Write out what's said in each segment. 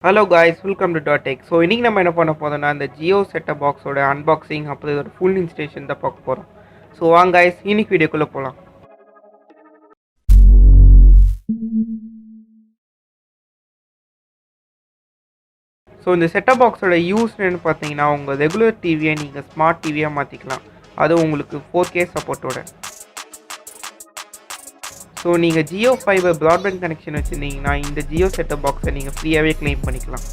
Hello guys, welcome to DotTech. So இன்னைக்கு நம்ம என்ன பண்ண போறோம்னா இந்த Jio செட்டப் பாக்ஸோட அன்பாக்சிங் அப்புறம் இதோட ஃபுல் இன்ஸ்டலேஷன் தான் பார்க்க போறோம். ஸோ வாங்க guys, இன்னைக்கு வீடியோக்குள்ள போகலாம். ஸோ இந்த செட்டப் பாக்ஸோட யூஸ்ன்னு பார்த்தீங்கன்னா உங்கள் ரெகுலர் டிவியை நீங்கள் ஸ்மார்ட் டிவியாக மாற்றிக்கலாம். அது உங்களுக்கு 4K சப்போர்ட்டோட. ஸோ நீங்கள் Jio Fiber ப்ராட்பேண்ட் கனெக்ஷன் வச்சுருந்தீங்கன்னா இந்த Jio செட்டப் பாக்ஸை நீங்கள் ஃப்ரீயாகவே க்ளைம் பண்ணிக்கலாம்.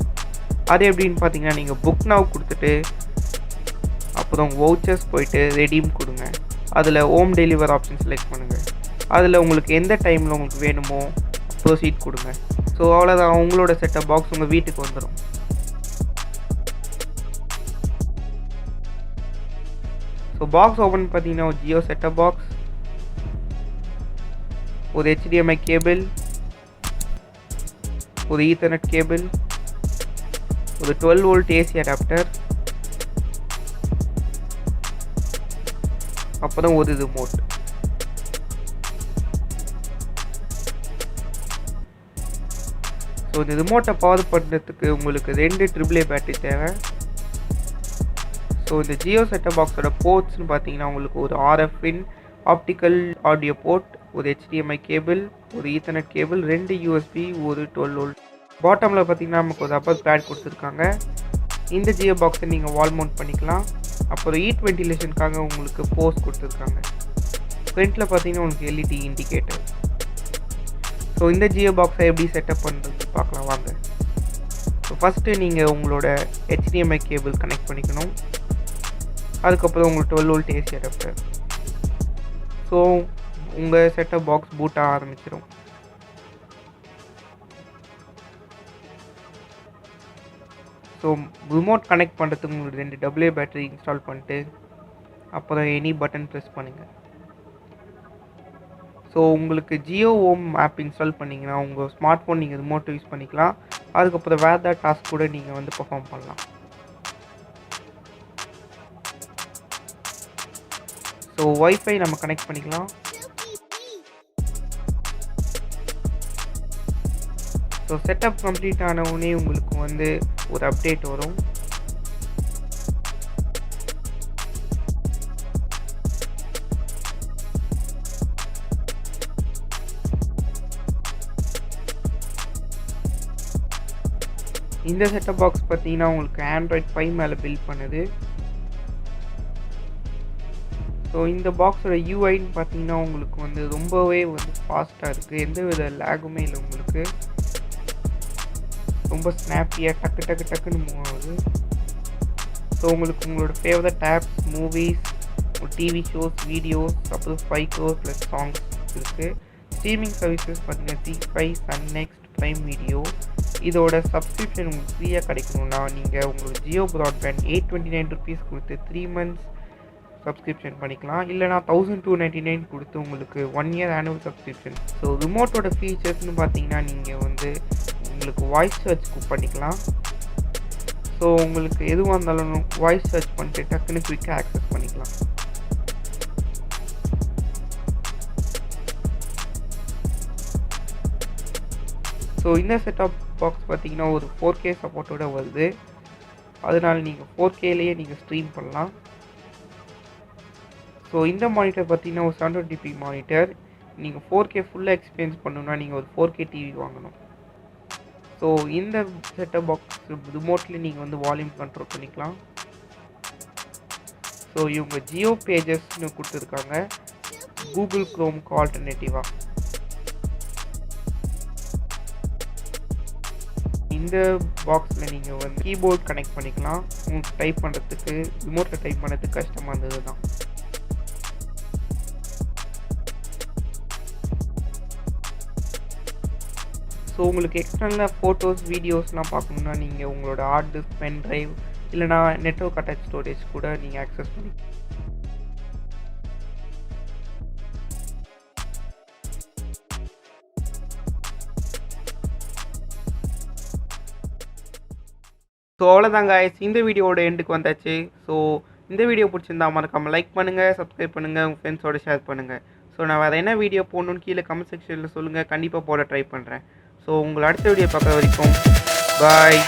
அது எப்படின்னு பார்த்தீங்கன்னா நீங்கள் புக் நவ் கொடுத்துட்டு அப்புறம் வவுச்சர்ஸ் போயிட்டு ரெடீம் கொடுங்க. அதில் ஹோம் டெலிவரி ஆப்ஷன் செலக்ட் பண்ணுங்கள். அதில் உங்களுக்கு எந்த டைமில் உங்களுக்கு வேணுமோ ப்ரொசீட் கொடுங்க. ஸோ அவ்வளோதான், உங்களோட செட்டப் பாக்ஸ் உங்கள் வீட்டுக்கு வந்துடும். ஸோ பாக்ஸ் ஓப்பன் பார்த்தீங்கன்னா ஒரு Jio செட்டப் பாக்ஸ், ஒரு HDMI கேபிள், ஒரு ஈத்தர்நெட் கேபிள், ஒரு 12 வோல்ட் AC அடாப்டர், அப்புறம் ஒரு ரிமோட். ஸோ இந்த ரிமோட்டை பவர் பண்ணுறதுக்கு உங்களுக்கு 2 AAA பேட்டரி தேவை. ஸோ இந்த Jio செட்டப் பாக்ஸோட போர்ட்ஸ்னு பார்த்தீங்கன்னா உங்களுக்கு ஒரு RF இன், ஆப்டிக்கல் ஆடியோ போர்ட், ஒரு HDMI கேபிள், ஒரு ஈத்தர்நெட் கேபிள், 2 USB, ஒரு 12 வோல்ட். பாட்டமில் பார்த்தீங்கன்னா நமக்கு ஒரு ரப்பர் பேட் கொடுத்துருக்காங்க. இந்த Jio பாக்ஸை நீங்கள் வால் மவுண்ட் பண்ணிக்கலாம். அப்புறம் ஹீட் வென்டிலேஷனுக்காக உங்களுக்கு போஸ்ட் கொடுத்துருக்காங்க. ஃப்ரண்ட்டில் பார்த்தீங்கன்னா உங்களுக்கு LED இண்டிகேட்டர். ஸோ இந்த Jio பாக்ஸை எப்படி செட்டப் பண்ணுறது பார்க்கலாம் வாங்க. ஸோ ஃபஸ்ட்டு நீங்கள் உங்களோட HDMI கேபிள் கனெக்ட் பண்ணிக்கணும். அதுக்கப்புறம் உங்களுக்கு 12 வோல்ட் AC அடாப்டர். ஸோ உங்கள் செட்டப் பாக்ஸ் பூட் ஆக ஆரம்பிச்சிடும். ஸோ ரிமோட் கனெக்ட் பண்ணுறதுக்கு உங்களுக்கு 2 AA பேட்டரி இன்ஸ்டால் பண்ணிட்டு அப்புறம் எனி பட்டன் ப்ரெஸ் பண்ணுங்கள். ஸோ உங்களுக்கு Jio ஹோம் ஆப் இன்ஸ்டால் பண்ணிங்கன்னா உங்கள் ஸ்மார்ட் ஃபோன் நீங்கள் ரிமோட் யூஸ் பண்ணிக்கலாம். அதுக்கப்புறம் வேறு ஏதாவது டாஸ்க் கூட நீங்கள் வந்து பெர்ஃபார்ம் பண்ணலாம். ஸோ வைஃபை நம்ம கனெக்ட் பண்ணிக்கலாம். ஸோ செட்டப் கம்ப்ளீட் ஆனவுடனே உங்களுக்கு வந்து ஒரு அப்டேட் வரும். இந்த செட்டப் பாக்ஸ் பார்த்தீங்கன்னா உங்களுக்கு Android 5 மேலே பில்ட் பண்ணுது. ஸோ இந்த பாக்ஸோட யூஐன்னு பார்த்தீங்கன்னா உங்களுக்கு வந்து ரொம்பவே வந்து ஃபாஸ்ட்டாக இருக்குது. எந்த வித லேகுமே இல்லை. உங்களுக்கு ரொம்ப ஸ்னாப்பியாக டக்குன்னு மூவ் ஆகுது. ஸோ உங்களுக்கு உங்களோட favourite apps, movies, TV shows, videos, அப்புறம் 5 crore + சாங்ஸ் இருக்குது. ஸ்ட்ரீமிங் சர்வீசஸ் பார்த்தீங்கன்னா T5, Sun Next, Prime Video. இதோட சப்ஸ்கிரிப்ஷன் உங்களுக்கு ஃப்ரீயாக கிடைக்கணும்னா நீங்கள் உங்களுக்கு Jio ப்ராட்பேண்ட் 829 rupees கொடுத்து 3 months சப்ஸ்கிரிப்ஷன் பண்ணிக்கலாம். இல்லைனா 1299 கொடுத்து உங்களுக்கு 1 year ஆனுவல் சப்ஸ்கிரிப்ஷன். ஸோ ரிமோட்டோட ஃபீச்சர்ஸ்னு பார்த்தீங்கன்னா நீங்கள் வந்து உங்களுக்கு வாய்ஸ் சர்ச் பண்ணிக்கலாம். ஸோ உங்களுக்கு எதுவாக இருந்தாலும் வாய்ஸ் சர்ச் பண்ணிட்டு டக்குன்னு குயிக்காக ஆக்சஸ் பண்ணிக்கலாம். ஸோ இந்த செட்டப் பாக்ஸ் பார்த்தீங்கன்னா ஒரு 4K சப்போர்ட்டோட வருது. அதனால் நீங்கள் 4Kலேயே நீங்கள் ஸ்ட்ரீம் பண்ணலாம். ஸோ இந்த மானிட்டர் பார்த்தீங்கன்னா ஒரு 720p மானிட்டர். நீங்கள் 4K ஃபுல்லாக எக்ஸ்பீரியன்ஸ் பண்ணணுன்னா நீங்கள் ஒரு 4K டிவி வாங்கணும். ஸோ இந்த செட்டப் பாக்ஸ் ரிமோட்டில் நீங்கள் வந்து வால்யூம் கண்ட்ரோல் பண்ணிக்கலாம். ஸோ இவங்க Jio பேஜஸ்னு கொடுத்துருக்காங்க, கூகுள் க்ரோமுக்கு ஆல்டர்னேட்டிவாக. இந்த பாக்ஸில் நீங்கள் வந்து கீபோர்ட் கனெக்ட் பண்ணிக்கலாம். உங்களுக்கு டைப் பண்ணுறதுக்கு, ரிமோட்டில் டைப் பண்ணுறதுக்கு கஷ்டமாக இருந்தது தான். ஸோ உங்களுக்கு எக்ஸ்டர்னலாக ஃபோட்டோஸ், வீடியோஸ்லாம் பார்க்கணுன்னா நீங்கள் உங்களோட ஹார்ட் டிஸ்க், பென் ட்ரைவ் இல்லைனா நெட்வொர்க் அட்டாச் ஸ்டோரேஜ் கூட நீங்கள் ஆக்சஸ் பண்ணி. ஸோ அவ்வளோதாங்க, இந்த வீடியோவோட எண்டுக்கு வந்தாச்சு. ஸோ இந்த வீடியோ பிடிச்சிருந்தா மறக்காமல் லைக் பண்ணுங்கள், சப்ஸ்கிரைப் பண்ணுங்கள், உங்கள் ஃப்ரெண்ட்ஸோடு ஷேர் பண்ணுங்கள். ஸோ நான் வேறு என்ன வீடியோ போடணுன்னு கீழே கமெண்ட் செக்ஷனில் சொல்லுங்கள். கண்டிப்பாக போட ட்ரை பண்ணுறேன். ஸோ உங்களை அடுத்த வீடியோ பார்க்குற வரைக்கும் பாய்.